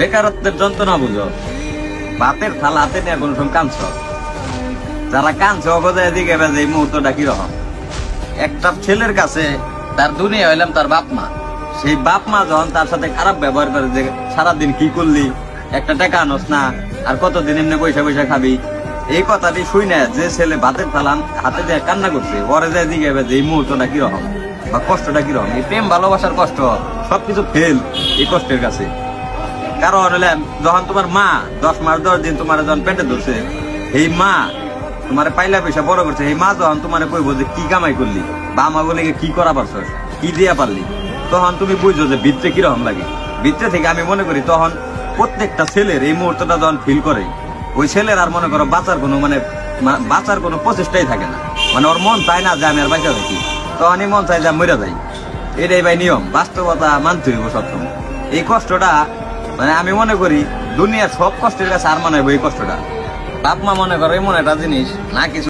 বেকারত্বের যন্ত্রণা বুঝো, ভাতের থালা হাতে নিয়ে কোন সময় কাঁদছ, যারা কাঁদছে অগজায় দিকে এই মুহূর্তটা কিরকম। একটা ছেলের কাছে তার দুনিয়া হইলাম তার বাপ মা, সেই বাপ মা যখন তার সাথে খারাপ ব্যবহার করে যে সারাদিন কি করলি, একটা টাকা আনস না, আর কতদিন এমনি পয়সা পয়সা খাবি, এই কথাটি শুই না যে ছেলে ভাতের থালা হাতে দিয়ে কান্না করছে ওরে যায় দিকে যে এই মুহূর্তটা কিরকম বা কষ্টটা কিরকম। এই প্রেম ভালোবাসার কষ্ট সবকিছু ফেল এই কষ্টের কাছে। কারণ হলে যখন তোমার মা 10 মাস 10 দিন তোমার যখন পেটে ধরছে, এই মা তোমার পাইলা পয়সা বড় করছে, এই মা যখন তোমার কইবো যে কি কামাই করলি বা আমাগুলিকে কি করা পারছ, কি দিয়া পারলি, তখন তুমি বুঝছো যে ভিতরে কিরকম লাগে। ভিতরে থেকে আমি মনে করি তখন প্রত্যেকটা ছেলের এই মুহূর্তটা যখন ফিল করে, ওই ছেলের আর মনে করো বাঁচার কোনো প্রচেষ্টাই থাকে না। মানে ওর মন চায় না যে আমি আর বাঁচা থাকি, তখনই মন চায় যে মরে যাই। এটাই ভাই নিয়ম, বাস্তবতা মানতে হইব সবসময়। এই কষ্টটা মানে আমি মনে করি দুনিয়ার সব কষ্টের কাছে আর মনে হইব এই কষ্টটা। বাপ মা মনে করো এমন একটা জিনিস না কিছু